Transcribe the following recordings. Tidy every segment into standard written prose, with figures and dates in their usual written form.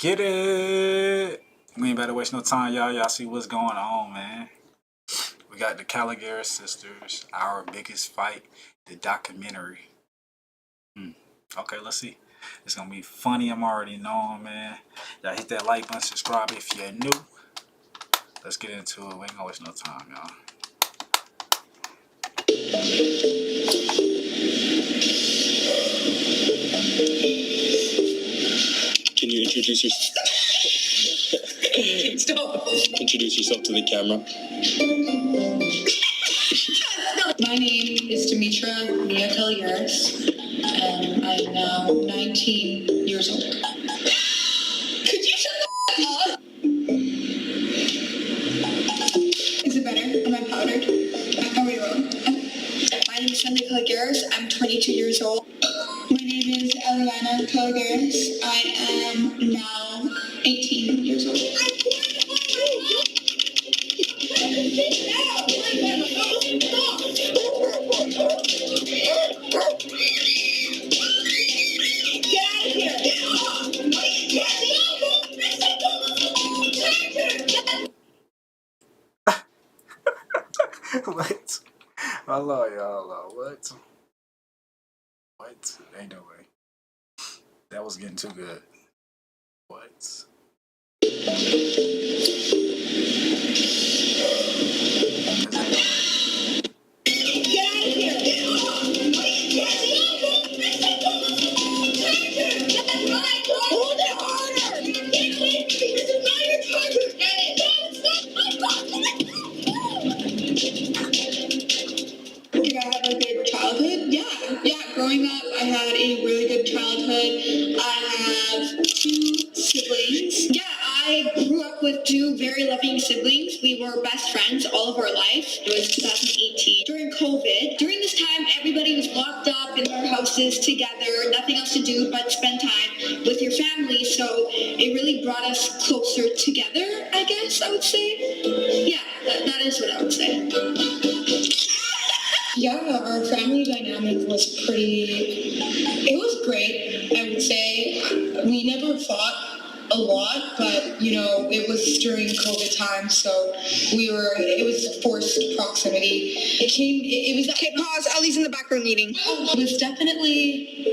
Get it! We ain't better waste no time, y'all. Y'all see what's going on, man. We got the Kalogeras sisters, Our Biggest Fight, the documentary. Okay, let's see. It's gonna be funny, I'm already knowing, man. Y'all hit that like button, subscribe if you're new. Let's get into it. We ain't gonna waste no time, y'all. Can you introduce yourself? Stop. Introduce yourself to the camera. My name is Demetra Mia Kalogeras, and I'm now 19 years old. Could you shut the up? Is it better? Am I powdered? Are we wrong? My name is Mia Kalogeras. I'm 22 years old. My name is Eliana Kalogeras. I am now 18 years old. What? Hello, y'all. What? What? Ain't no way. That was getting too good. What? Did I have a good childhood? Yeah. Growing up, I had a really good childhood. I have 2 siblings. Yeah, I grew up with 2 very loving siblings. We were best friends all of our life. It was 2018 during COVID. During this time, everybody was locked up in their houses together, nothing else to do but spend time with your family. So it really brought us closer together, I guess I would say. Yeah, that is what I would say. Yeah, our family dynamic was it was great, I would say. We never fought a lot, but, it was during COVID time, so it was forced proximity. It was... Okay, pause, Ellie's in the background eating. It was definitely,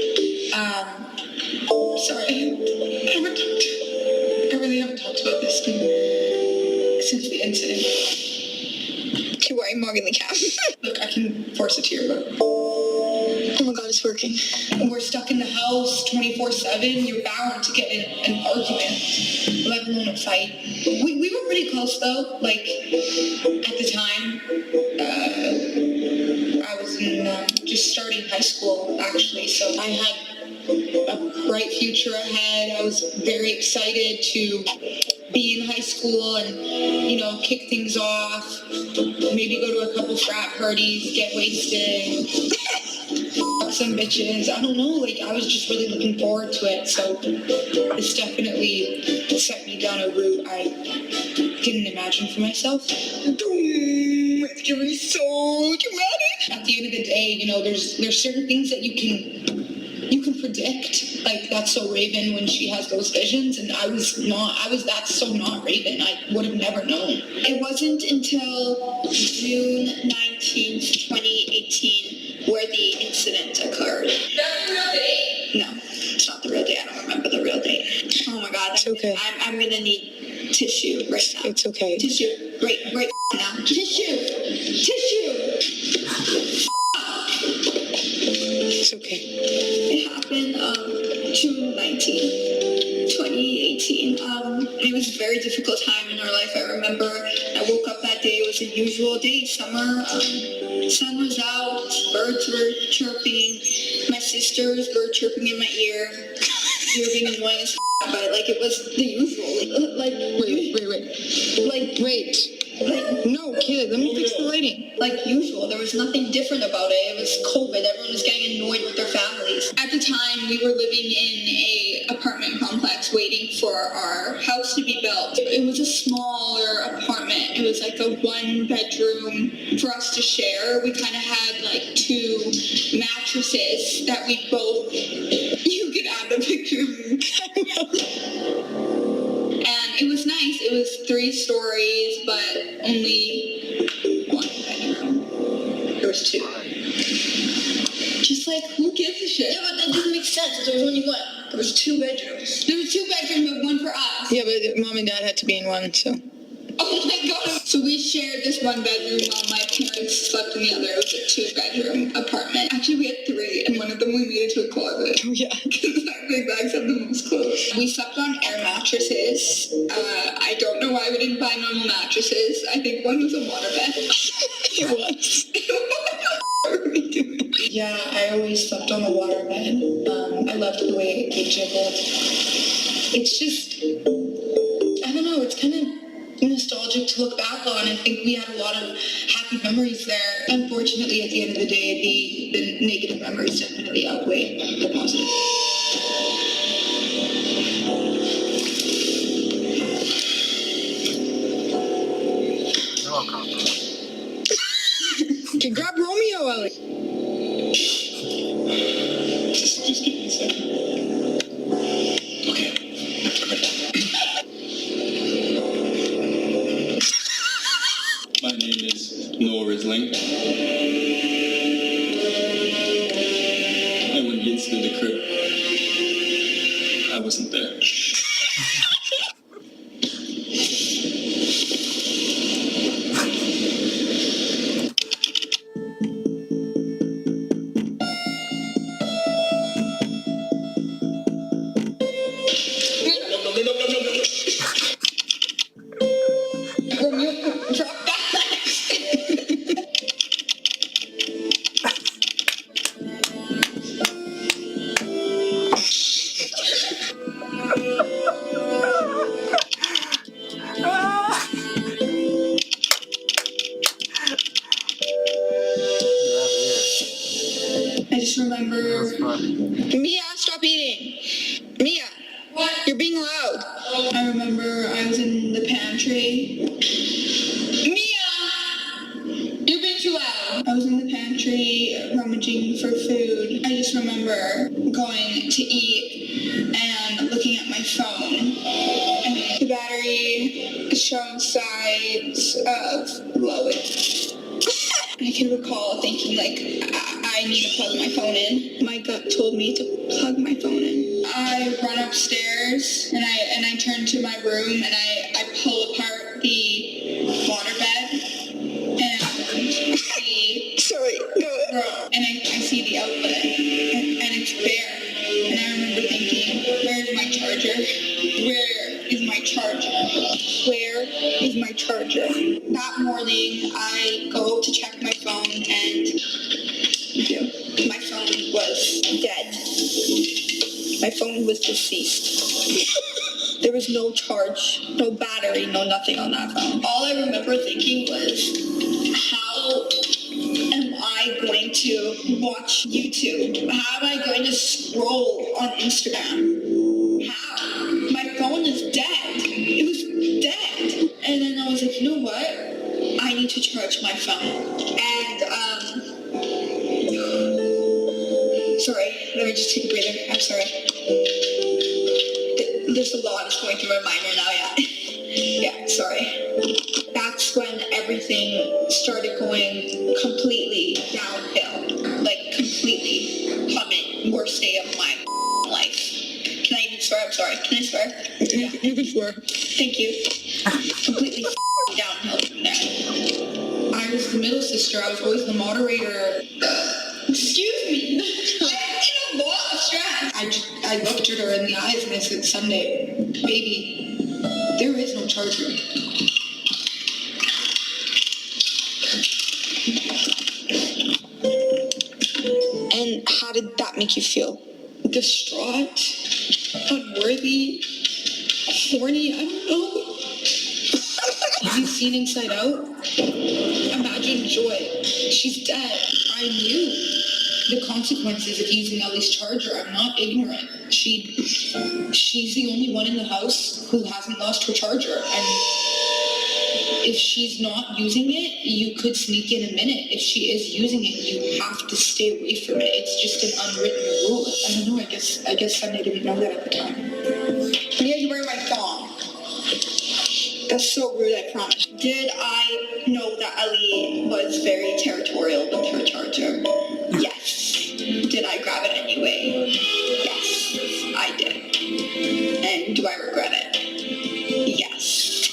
sorry, I really haven't talked about this since the incident. Okay, why are you mugging the cat? Look, I can force it to your book. Oh my god, it's working. We're stuck in the house 24/7. You're bound to get in an argument, let alone a fight. We were pretty close though. Like, at the time, I was just starting high school actually, so I had a bright future ahead. I was very excited to be in high school and, kick things off, maybe go to a couple frat parties, get wasted, fuck some bitches. I don't know, I was just really looking forward to it. So it's definitely set me down a route I didn't imagine for myself. It's gonna be so dramatic. At the end of the day, there's certain things that you can predict. That's so Raven when she has those visions, and that's so not Raven. I would have never known. It wasn't until June 19th, 2018 where the incident occurred. Is that the real date? No, it's not the real date. I don't remember the real date. Oh my god. It's okay. I'm gonna need tissue right now. It's okay. Tissue. Right now. Tissue. It's okay. It happened June 19th, 2018. It was a very difficult time in our life. I remember I woke up that day. It was a usual day, summer. Sun was out, birds were chirping. My sisters were chirping in my ear. They were being annoying as but it was the usual. Wait. No, kid, let me fix the lighting. Like usual, there was nothing different about it. It was COVID. Everyone was getting annoyed with their families. At the time, we were living in a apartment complex waiting for our house to be built. It was a smaller apartment. It was like a 1-bedroom for us to share. We kind of had 2 mattresses that we both... You could add the picture. It was nice. It was 3 stories, but only 1 bedroom. There was 2. Just like, who gives a shit? Yeah, but that doesn't make sense. There was only one. There was 2 bedrooms. There was 2 bedrooms, but 1 for us. Yeah, but mom and dad had to be in one, so. Oh my god. So we shared this 1 bedroom while my parents slept in the other. It was a 2-bedroom apartment. Actually, we had 3, and one of them we made into a closet. Oh, yeah. Because our big bags have the most clothes. We slept on air mattresses. I don't know why we didn't buy normal mattresses. I think one was a waterbed. It was. What were we doing? Yeah, I always slept on the waterbed. I loved the way it jiggled. It's just, I don't know, it's kind of nostalgic to look back on. I think we had a lot of happy memories there. Unfortunately, at the end of the day, the negative memories definitely outweigh the positive. You're welcome. You can grab Romeo, Ellie. Just give me a second. Okay. My name is Noah Risling. And when the incident occurred, I wasn't there. Romeo, drop that. I just remember. That was funny. Mia, stop eating. Mia, What? you're being loud. I remember I was in the pantry. Mia! You're being too loud. I was in the pantry rummaging for food. I just remember going to eat and looking at my phone. And the battery showed signs of blowing. I can recall thinking, like, I need to plug my phone in. My gut told me to plug my phone in. I run upstairs and I turn to my room and I pull apart the waterbed and I see Sorry, go ahead. and I see the outlet and it's bare. And I remember thinking, where's my charger? Where is my charger? Where is my charger? That morning, I go to check my phone and my phone was dead. My phone was deceased. There was no charge, no battery, no nothing on that phone. All I remember thinking was, how am I going to watch YouTube? How am I going to scroll on Instagram? How? My phone is dead. It was dead. And then I was like, you know what? I need to charge my phone. And, sorry, let me just take a breather. I'm sorry. There's a lot that's going through my mind right now, yeah. Yeah, sorry. That's when everything started going completely downhill. Like, completely plummet. Worst day of my life. Can I even swear? I'm sorry. Can I swear? You can swear. Thank you. Completely downhill from there. I was the middle sister. I was always the moderator. Excuse me. I'm in a lot of stress. I looked at her in the eyes and I said, Sunday, baby, there is no charger. And how did that make you feel? Distraught, unworthy, horny, I don't know. Have you seen Inside Out? Imagine Joy. She's dead. I knew the consequences of using Ellie's charger. I'm not ignorant. She's the only one in the house who hasn't lost her charger. And if she's not using it, you could sneak in a minute. If she is using it, you have to stay away from it. It's just an unwritten rule. I don't know. I guess Sunday didn't know that at the time. Yeah, you wear my thong. That's so rude, I promise. Did I know that Ali was very territorial with her charger? Yes. Did I grab it anyway? Yes, I did. And do I regret it? Yes.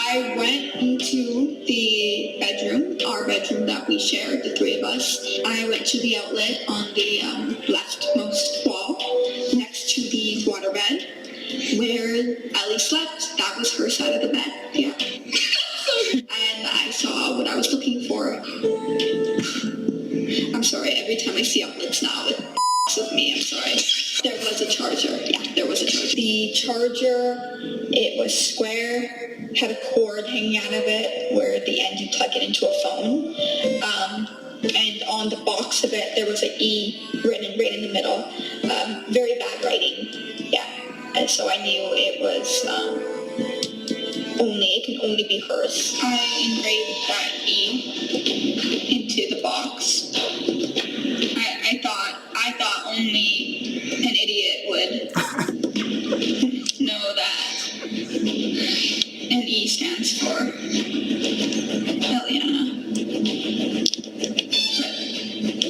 I went into the bedroom, our bedroom that we shared, the three of us. I went to the outlet on the leftmost wall, next to the waterbed, where Ellie slept. That was her side of the bed, yeah. And I saw what I was looking for. I'm sorry, every time I see outlets now, it with me, I'm sorry. There was a charger. Yeah, there was a charger. The charger, it was square, had a cord hanging out of it where at the end you plug it into a phone. And on the box of it, there was an E written right in the middle. Very bad writing. Yeah. And so I knew it was it can only be hers. I engraved that E into the box. I thought only an idiot would know that an E stands for Eliana.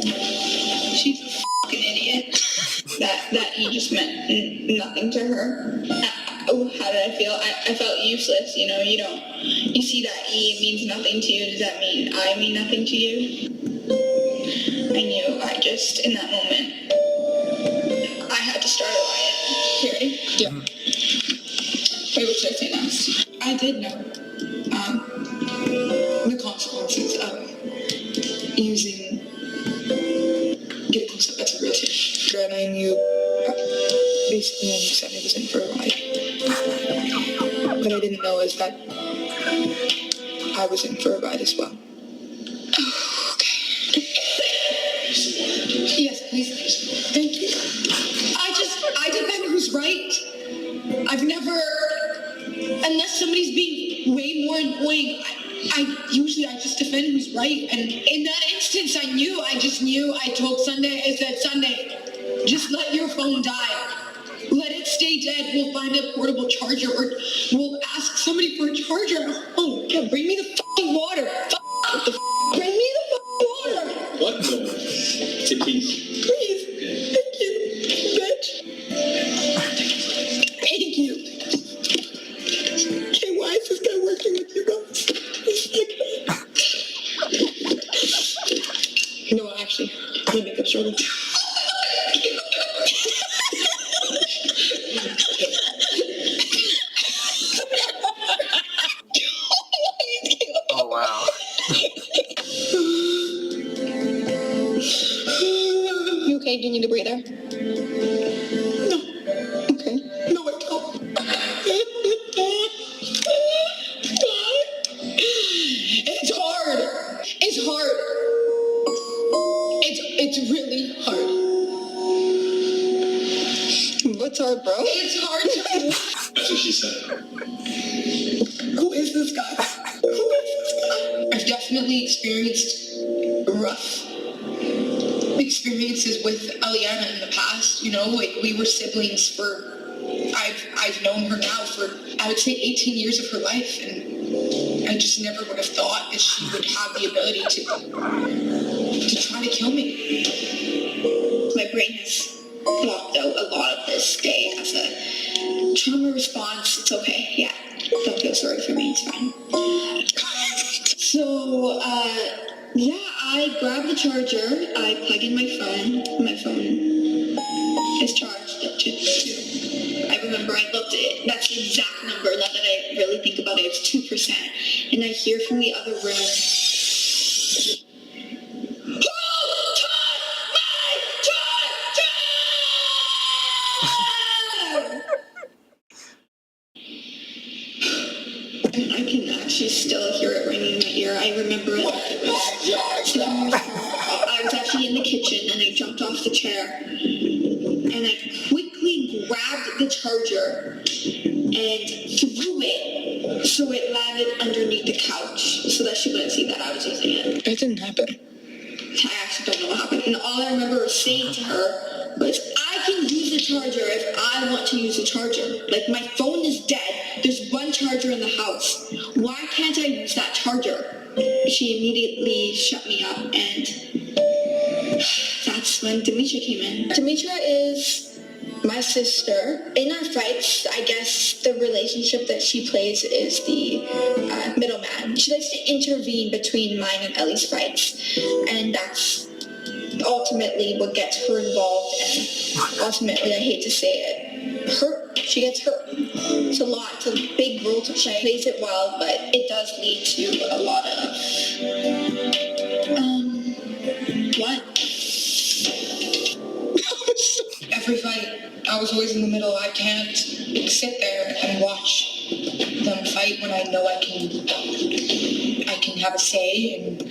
But she's a fucking idiot. That E just meant nothing to her. How did I feel? I felt useless, you know, you see that E, it means nothing to you. Does that mean I mean nothing to you? I knew, in that moment, I had to start a riot. You ready? Yeah. Wait, what should I say next? I did know the consequences of using getting close up. That's a real thing. And I knew, basically, I knew Sunny was in for a ride. What I didn't know is that I was in for a ride as well. Yes, please. Thank you. I defend who's right. I've never, unless somebody's being way more annoying, I just defend who's right. And in that instance, I told Sunday, I said, Sunday, just let your phone die. Let it stay dead. We'll find a portable charger or we'll ask somebody for a charger. Oh, yeah, bring me the fucking water. Bring me the fucking water. What? Say please. Please. Thank you, bitch. Thank you. Okay, why is this guy working with you guys? No, actually, my makeup's shorter. Oh, wow. You okay? Do you need a breather? No. Okay. No, I don't. It's hard. It's hard. It's really hard. What's hard, bro? It's hard to... That's what she said. Who is this guy? Who is this guy? I've definitely experienced rough experiences with Eliana in the past, you know, like we were siblings for, I've known her now for, I would say 18 years of her life, and I just never would have thought that she would have the ability to try to kill me. My brain has blocked out a lot of this day as a trauma response. It's okay, yeah, don't feel sorry for me, it's fine. So, yeah, I grab the charger, I plug in my phone is charged at 2. I remember I looked at it, that's the exact number, now that I really think about it, it's 2%. And I hear from the other room, who took my charger? And I can actually still hear it ringing in my ear. I remember it. I was actually in the kitchen and I jumped off the chair and I quickly grabbed the charger and threw it so it landed underneath the couch so that she wouldn't see that I was using it. That didn't happen. I actually don't know what happened. And all I remember was saying to her, But I can use the charger if I want to use the charger. Like, my phone is dead. There's one charger in the house. Why can't I use that charger? She immediately shut me up, and that's when Demetra came in. Demetra is my sister. In our fights, I guess the relationship that she plays is the middleman. She likes to intervene between mine and Ellie's fights, and that's ultimately what gets her involved, and ultimately, I hate to say it, hurt. She gets hurt. It's a lot. It's a big role to play. She plays it well, but it does lead to a lot of what? Every fight, I was always in the middle. I can't sit there and watch them fight when I know I can have a say and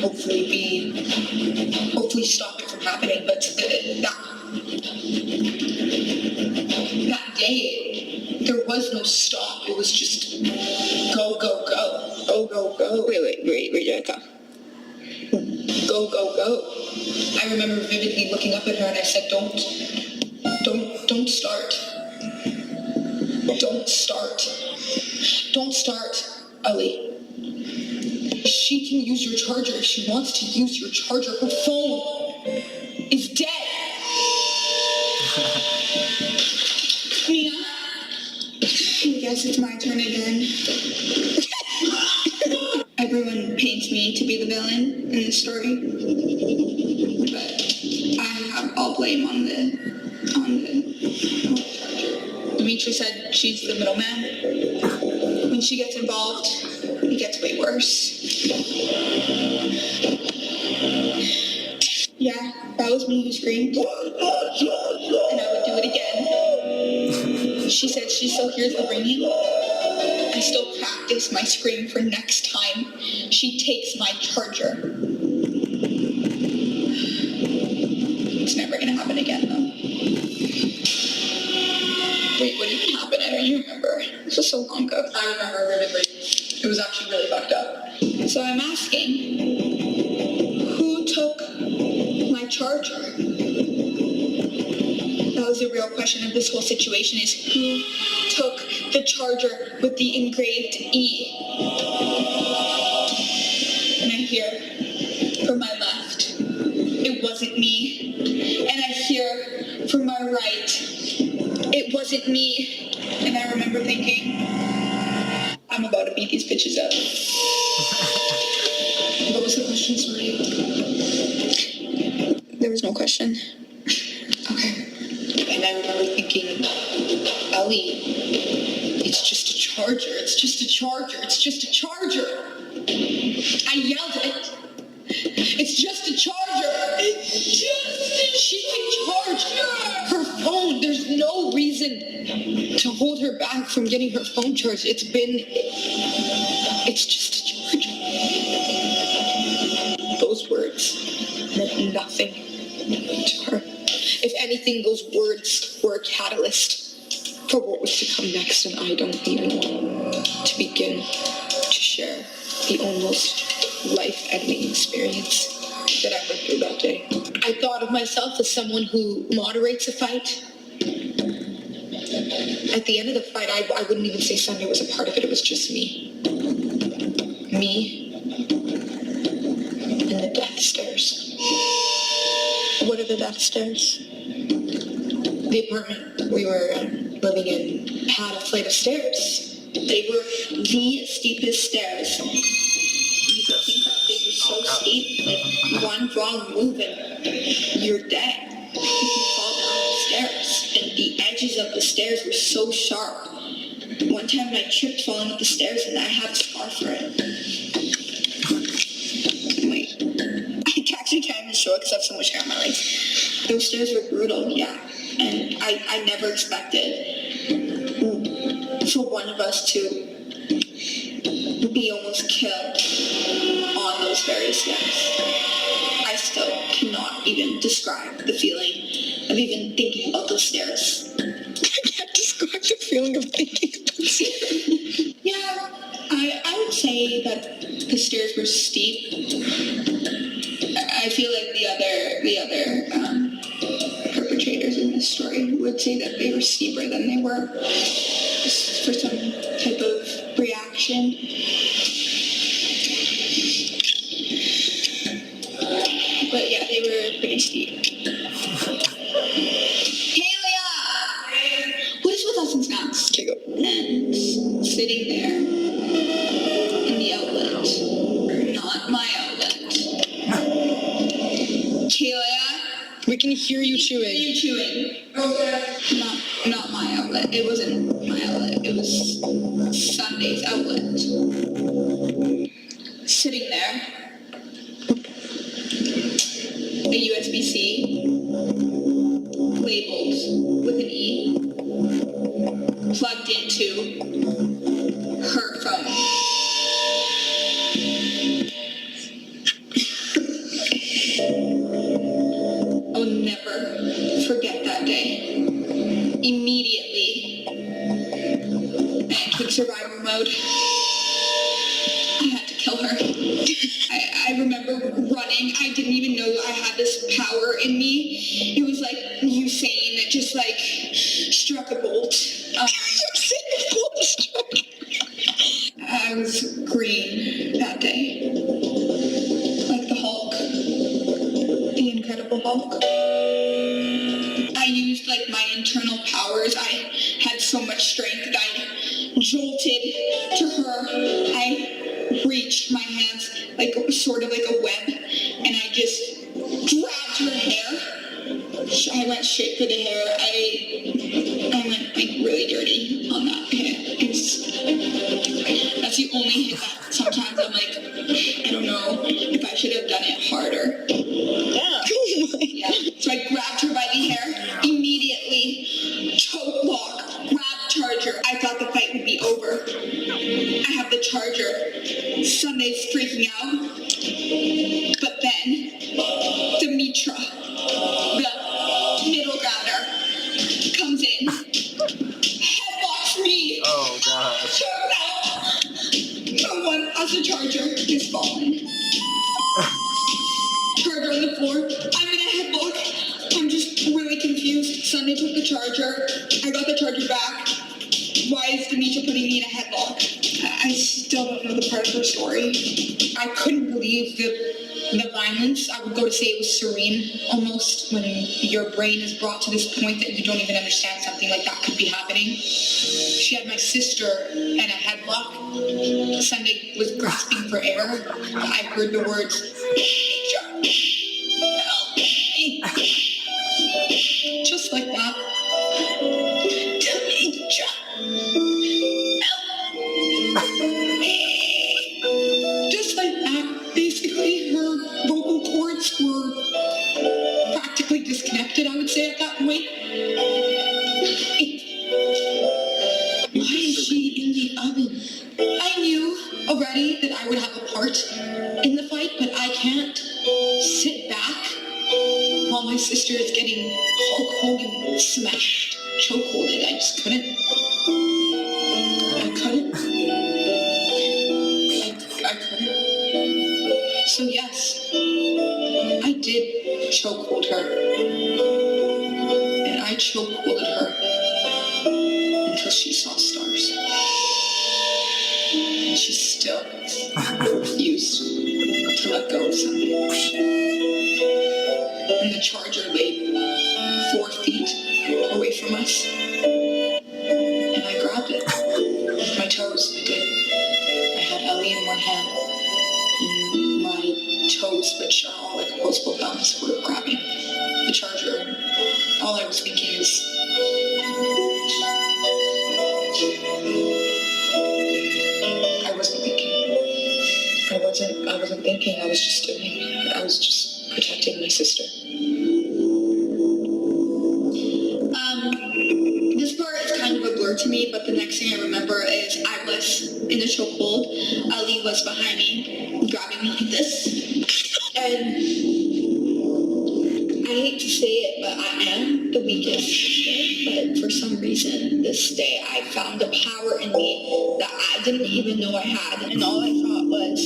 hopefully stop it from happening. But that day, there was no stop. It was just go, go, go, go, go, go. Wait, Jerica. Go, go, go. I remember vividly looking up at her and I said, don't start. Don't start. Don't start, Ellie. She can use your charger if she wants to use your charger. Her phone is dead. Mia, I guess it's my turn again. Everyone paints me to be the villain in this story, but I have all blame on the charger. Demetra said she's the middleman. When she gets involved, it gets way worse. Yeah, that was me who screamed, and I would do it again. She said she still hears the ringing. I still practice my scream for next time she takes my charger. It's never gonna happen again, though. Wait, what even happened? I don't even remember. This was so long ago. I remember vividly. It was actually really fucked up. So I'm asking, who took my charger? That was the real question of this whole situation, is who took the charger with the engraved E? And I hear from my left, it wasn't me. And I hear from my right, it wasn't me. And I remember thinking, I'm about to beat these bitches up. What was the question, sorry? There was no question. Okay. And I remember thinking, Ellie, it's just a charger. It's just a charger. It's just a charger. I yelled it. It's just a charger. It's just she can charge her phone. There's no reason to hold her back from getting her phone charged. It's just a charger. Those words meant nothing to her. If anything, those words were a catalyst for what was to come next, and I don't even want to begin to share the almost life-ending experience that I went through that day. I thought of myself as someone who moderates a fight. At the end of the fight, I wouldn't even say Sunday was a part of it. It was just me. Me and the death stairs. What are the death stairs? The apartment we were living in had a flight of stairs. They were the steepest stairs. You could think that they were so steep, like one wrong move and you're dead. You could fall down the stairs, and the edges of the stairs were so sharp. One time I tripped falling up the stairs, and I had a scar for it. Wait, I actually can't even show it because I have so much hair on my legs. Those stairs were brutal, yeah, and I never expected for one of us to be almost killed on those very steps. I still cannot even describe the feeling of even thinking about those stairs. I can't describe the feeling of thinking about the stairs. Yeah, I would say that the stairs were steep. I feel like the other perpetrators before, just for some type of reaction. But yeah, they were pretty steep. Hey, Leah! What is with us and snacks? Okay, go. And sitting there in the outlet. Not my outlet. Okay, Leah? We can hear you chewing. You chewing. Not my outlet. It wasn't my outlet. It was Sunday's outlet. Sitting there. A USB-C labeled with an E plugged into her phone. I'll never forget that day. Immediately, I took survival mode. I had to kill her. I remember running. I didn't even know I had this power in me. It was like Usain that just like struck a bolt. I was green that day. Like the Hulk. The Incredible Hulk. I used like my internal powers. I had so much strength that I jolted to her. I reached my hands like sort of like a web, and I just grabbed her hair. I went straight for the hair. I went like really dirty on that hit. That's the only hit that sometimes I'm like, I don't know if I should have done it harder. Yeah. So I grabbed her by the hair, immediately choke lock, grab charger. I thought the fight would be over. I have the charger. Sunday's freaking out. But then, Demetra, the middle grounder, comes in, headlocks me. Oh, gosh. Choke out. Someone as the charger is falling. Charger on the floor. I'm in a headlock. I'm just really confused. Sunday took the charger. I got the charger back. Why is Demetra putting me in a headlock? I still don't know the part of her story. I couldn't believe the violence. I would go to say it was serene almost when your brain is brought to this point that you don't even understand something like that could be happening. She had my sister in a headlock. Sunday was grasping for air. I heard the words, help me. Just like that. Demetra, help me. Just like that. Basically, her vocal cords were practically disconnected, I would say, at that point. Why is she in the oven? I knew already that I would have a part in the fight, but I can't sit back while my sister is getting Hulk Hogan smashed, chokeholded. I just couldn't. I couldn't. So yes, I did chokehold her. And I chokeholded her until she saw stars. And she still refused to let go of something. And the charger lay 4 feet away from us. And I grabbed it with my toes. I did. I had Ellie in one hand. And my toes, which are all like opposable thumbs, were grabbing the charger. And all I was thinking is, I wasn't thinking. I was just doing. I was just protecting my sister. This part is kind of a blur to me, but the next thing I remember is I was in a chokehold. Ali was behind me, grabbing me like this. And I hate to say it, but I am the weakest. But for some reason, this day, I found a power in me that I didn't even know I had. And all I thought was,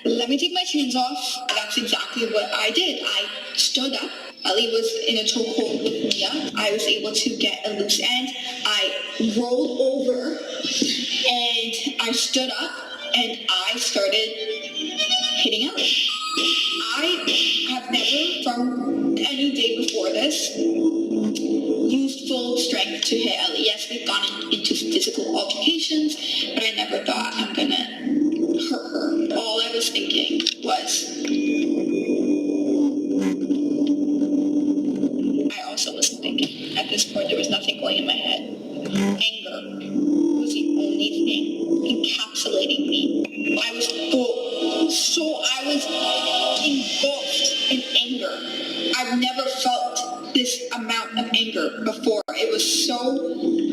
let me take my chains off. That's exactly what I did. I stood up. Ali was in a chokehold with Mia. I was able to get a loose end. I rolled over and I stood up and I started hitting Ellie. I have never, from any day before this, used full strength to hit Ellie. Yes, we've gone into physical altercations, but I never thought I'm gonna hurt her. All I was thinking was, I also wasn't thinking. At this point, there was nothing going in my head. Anger was the only thing encapsulating me. I was engulfed in anger. I've never felt this amount of anger before. It was so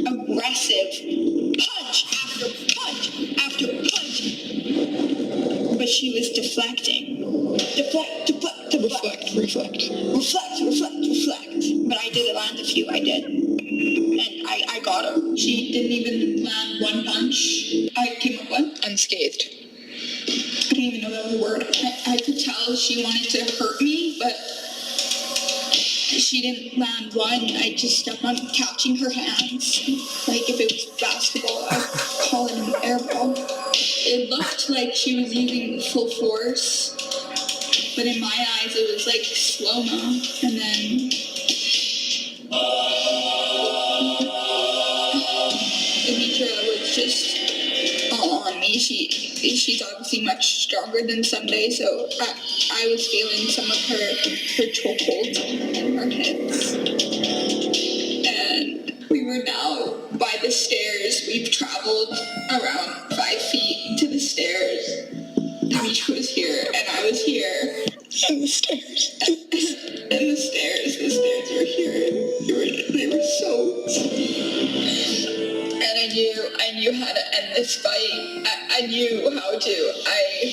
aggressive. Punch after punch after punch. But she was deflecting. Deflect. Reflect. But I did land a few. I did. And I got her. She didn't even land one punch. I came up unscathed. I didn't even know that was a word. I could tell she wanted to hurt me, but she didn't land one. I just kept on catching her hands. Like if it was basketball, I'd call it an air ball. It looked like she was using full force, but in my eyes it was like slow-mo. And then Demetra was just all on me. She's obviously much stronger than Sunday, so I was feeling some of her chokehold in her hips. And we were now by the stairs. We've traveled around 5 feet to the stairs. Demetra was here, and I was here. And the stairs. And the stairs were here. They were so steep. And I knew how to end this fight. I knew how to. I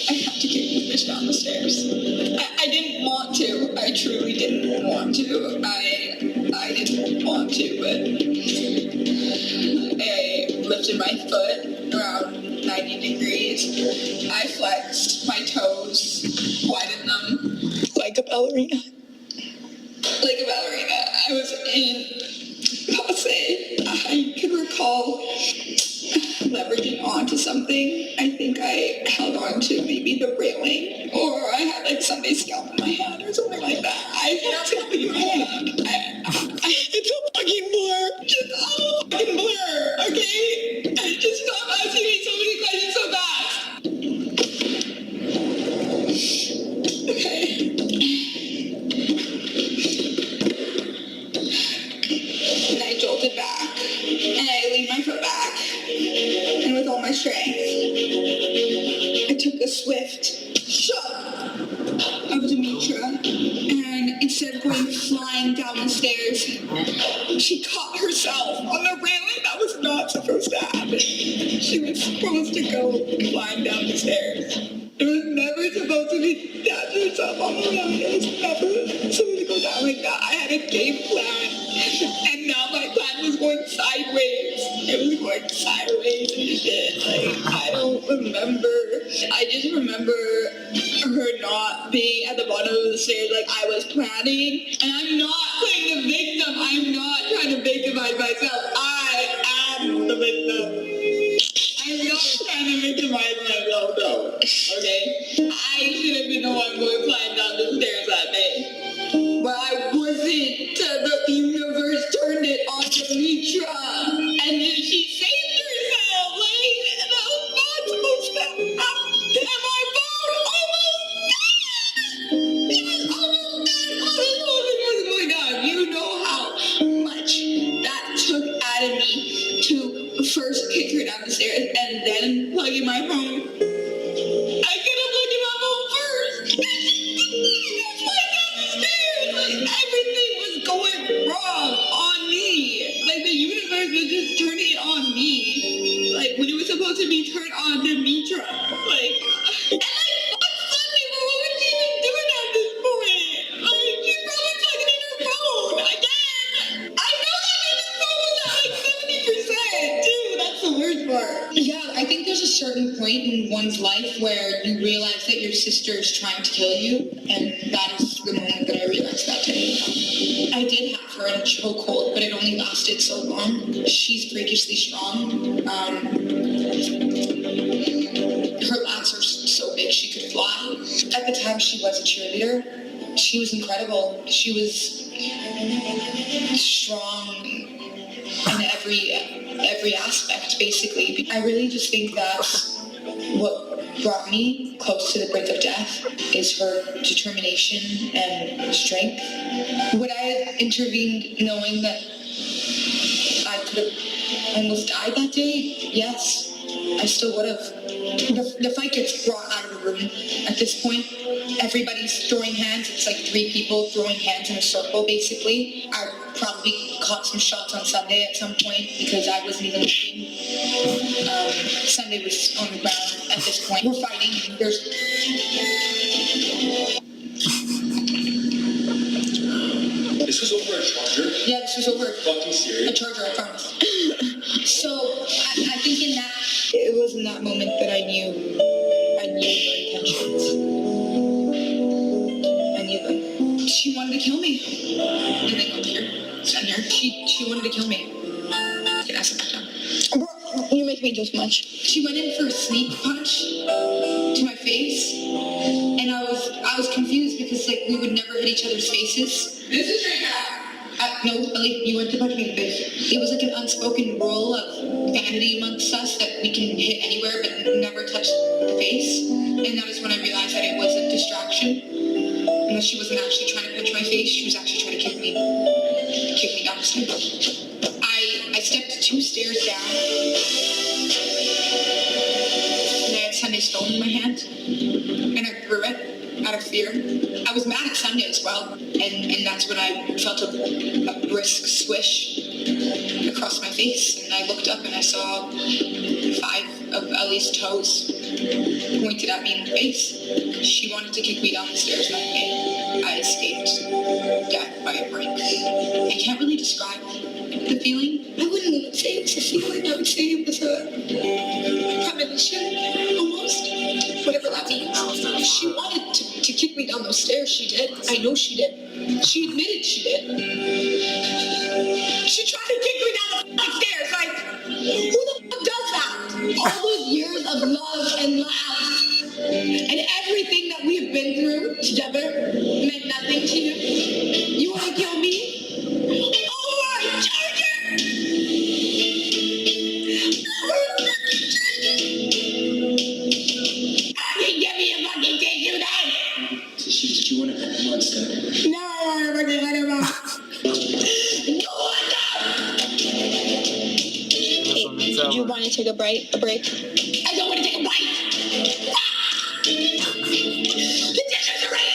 had to get this bitch down the stairs. I didn't want to. I truly didn't want to. I didn't want to, but I lifted my foot around 90 degrees. I flexed my toes, widened them. Like a ballerina. I was in passe. I can recall leveraging onto something. I think I held on to maybe the railing, or I had like Sunday's scalp in my hand or something like that. I had something in my hand. It's a fucking blur. Just a fucking blur, okay? Just stop asking me so many questions so fast. Okay. And I jolted back, and I leaned my foot back, and with all my strength, I took a swift shove of Demetra, and instead of going flying down the stairs, she caught herself on the railing. That was not supposed to happen. She was supposed to go flying down the stairs. It was never supposed to be catch herself on the railing. It was never supposed to go down like that. I had a game plan, and now my plan was going sideways. It was going sideways and shit. Like, I don't remember. I just remember her not being at the bottom of the stairs like I was planning. And I'm not playing the victim. I'm not trying to victimize myself. I am the victim. I'm not trying to victimize myself, though. Okay? I should have been the one going flying down the stairs that day. But I wasn't. The universe turned it on Demetra. And then she saved herself. Like, that was not supposed to happen. And my phone almost died. It was almost dead. Oh my God. You know how much that took out of me to first kick her down the stairs and then plug in my phone. I could have plugged in my phone first. Fly down the stairs. Like, everything was going wrong on me. Like, the universe was just turning it on me. Like, when it was supposed to be turned on Demetra. Like, and I fucked Sunday, but what was she even doing at this point? Like, she's probably plugging in her phone again. I know that her phone was at like 70% too. That's the worst part. Yeah, I think there's a certain point in one's life where you realize that your sister is trying to kill you, and that is the moment that I realized that day. I did have her in a chokehold, but it only lasted so long. She's freakishly strong. Her lats are so big she could fly. At the time, she was a cheerleader. She was incredible. She was strong in every aspect, basically. I really just think that what brought me close to the brink of death is her determination and strength. Would I have intervened knowing that I could have almost died that day? Yes, I still would have. The fight gets brought out of the room at this point. Everybody's throwing hands. It's like 3 people throwing hands in a circle, basically. I probably caught some shots on Sunday at some point because I wasn't even looking. Sunday was on the ground at this point. We're fighting. This was over a charger? Yeah, this was over Fucking serious? a charger, I promise. So I think it was in that moment that I knew her intentions. I knew them. She wanted to kill me. And then here, send her. She wanted to kill me. Can I sit back down? Bro, you make me do too much. She went in for a sneak punch to my face, and I was confused because like we would never hit each other's faces. This is your cat. No, like you went to punch me in the face. It was like an unspoken rule of vanity amongst us that we can hit anywhere but never touch the face. And that is when I realized that it was a distraction. And that she wasn't actually trying to punch my face, she was actually trying to kick me down the stairs. I stepped 2 stairs down, and I had Sunday's phone in my hand, and I threw it out of fear. I was mad at Sunday as well, and that's when I felt a brisk swish across my face, and I looked up and I saw 5 of Ellie's toes pointed at me in the face. She wanted to kick me down the stairs that day. I escaped death by a break. I can't really describe the feeling. I wouldn't even say it's a feeling. I would say it was a premonition, almost. Whatever that means. She wanted to kick me down those stairs. She did. I know she did. She admitted she did. She tried to kick me down the stairs. Like, who the fuck does that? All those years of love and laughs and everything that we have been through together meant nothing to you. You want to kill me? Oh, my charger! Give me a fucking dick, you know? Did you want to put him on stuff? No, I fucking let him out. Hey, do you want to take a break? I don't want to take a bite. The dishes are right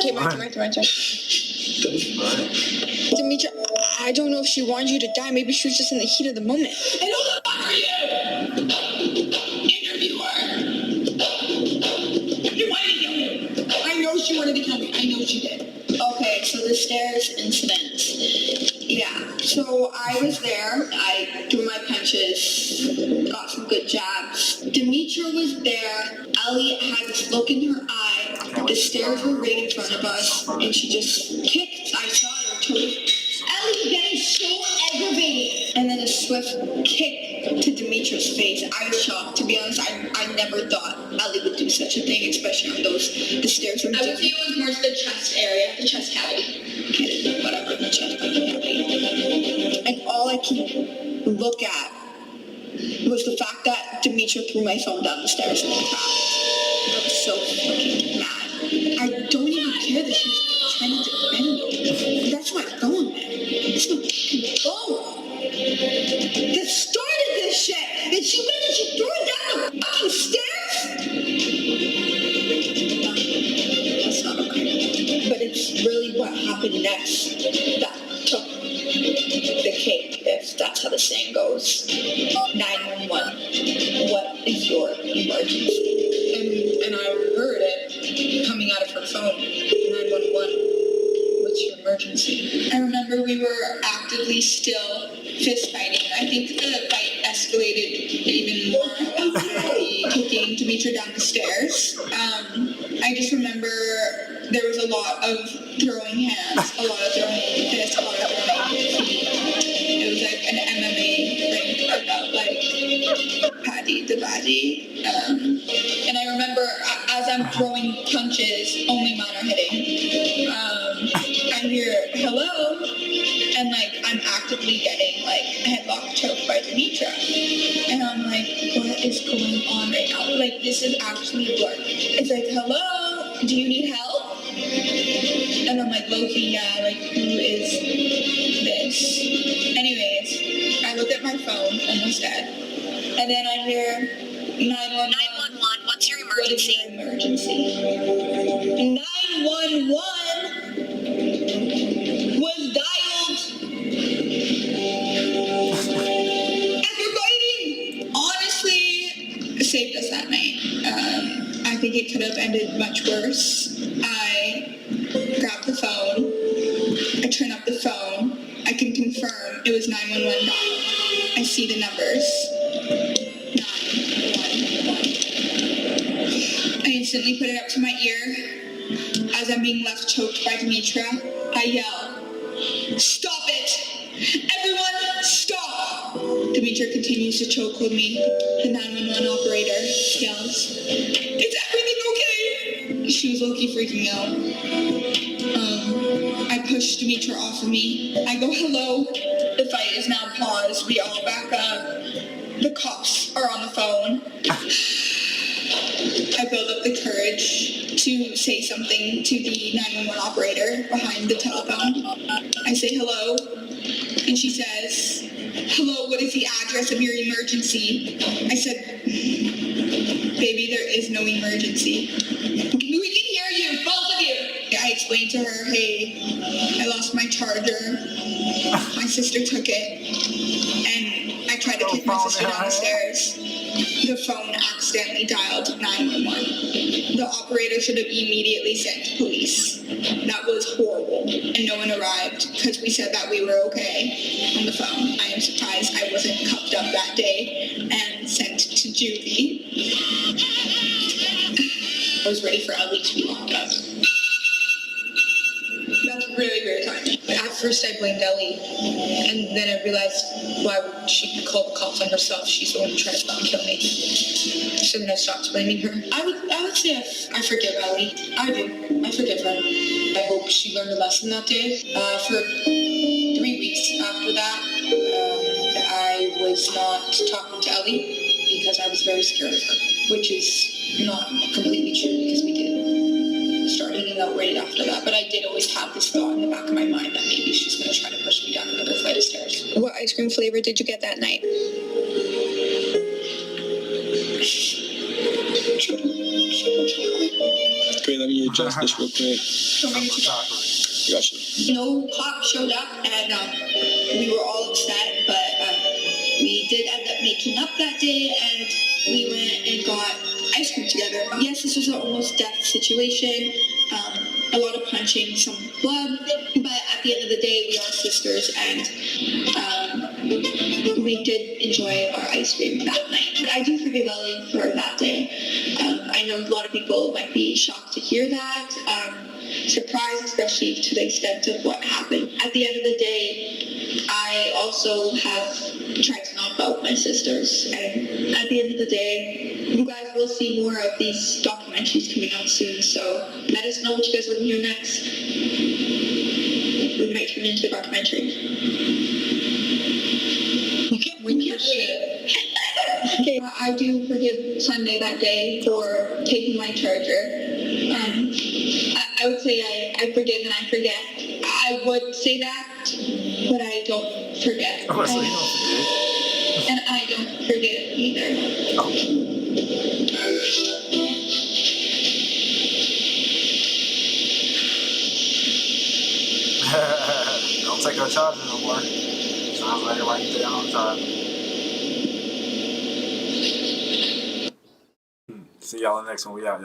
Okay, my turn. Demetra, I don't know if she wanted you to die. Maybe she was just in the heat of the moment. And who the fuck are you? Interviewer. You wanted to kill me. I know she wanted to kill me. I know she did. Okay, so the stairs incident. Yeah, so I was there. I threw my punches, got some good jabs. Demetra was there. Ellie had this look in her eye. The stairs were right in front of us, and she just kicked. I saw her too. Ellie was getting so aggravated. And then a swift kick to Demetra's face. I was shocked. To be honest, I never thought Ellie would do such a thing, especially on the stairs. I would say it was more to the chest area, the chest cavity. Okay, whatever, the chest cavity. And all I could look at was the fact that Demetra threw my phone down the stairs and crashed. I was so fucking mad. I don't even care that she was trying to defend me. That's my phone, man. It's my fucking phone. That started this shit. And she went and she threw it down the fucking stairs. That's not okay. But it's really what happened next that took the cake, if that's how the saying goes. goes, 911. What is your emergency? And I heard it coming out of her phone. 911. What's your emergency? I remember we were actively still fist fighting. I think the fight escalated even more after we taking Demetra down the stairs. I just remember there was a lot of throwing hands, a lot of throwing fists, a lot of throwing feet. It was like an MMA ring about like Paddy the Baddy. And I remember as I'm throwing punches, only mine are hitting. I hear hello, and like I'm actively getting like headlock choked by Demetra, and I'm like, what is going on right now? Like this is actually a blur. It's like, hello, do you need help? And I'm like, low-key, yeah, like who is this? Anyways, I look at my phone, almost dead, and then I hear 911. 911, what's your What is emergency? your emergency? 911 was dialed after fighting. Honestly, saved us that night. I think it could have ended much worse. I grabbed the phone. I turn up the phone. I can confirm it was 911 dialed. I see the numbers. 911. I instantly put it up to my ear. As I'm being left choked by Demetra, I yell, "Stop it! Everyone, stop!" Demetra continues to choke with me. The 911 operator yells, "Is everything okay?" She was low-key freaking out. I push Demetra off of me. I go, "Hello." The fight is now paused. We all back up. The cops are on the phone. I build up the courage to say something to the 911 operator behind the telephone. I say hello, and she says, "Hello, what is the address of your emergency?" I said, "Baby, there is no emergency." "We can hear you, both of you." I explained to her, "Hey, I lost my charger. My sister took it, and I tried to kick my sister down the stairs. The phone accidentally dialed 911. The operator should have immediately sent police. That was horrible, and no one arrived because we said that we were okay on the phone. I am surprised I wasn't cuffed up that day and sent to juvie." I was ready for Ellie to be locked up. That's really weird timing. At first I blamed Ellie, and then I realized why would she call the cops on herself? She's the one who tried to fucking kill me. So then I stopped blaming her. I would say I forgive Ellie. I do. I forgive her. I hope she learned a lesson that day. For 3 weeks after that, I was not talking to Ellie because I was very scared of her, which is not completely true because we did start hanging out right after that. But I did always have this thought in the back of my mind that maybe she's going to try to push me down another flight of stairs. What ice cream flavor did you get that night? Great, let me adjust this real quick. Gotcha. No cop showed up, and we were all upset, but we did end up making up that day, and we went and got ice cream together. Yes, this was an almost death situation, a lot of punching, some blood, but at the end of the day, we are sisters, and we did enjoy our ice cream that night. I do forgive Ellie for that day. I know a lot of people might be shocked to hear that, surprised, especially to the extent of what happened. At the end of the day, I also have tried to not out my sisters, and at the end of the day, you guys will see more of these documentaries coming out soon, so let us know what you guys want to hear next. We might turn into a documentary. We can't shit. Okay, I do forgive Sunday that day for taking my charger. I would say I forgive and I forget. I would say that, but I don't forget. Oh, so you don't forget. And I don't forget either. Don't take her charger no more. Sounds like everybody stay on charge. See y'all in the next one. We out, y'all.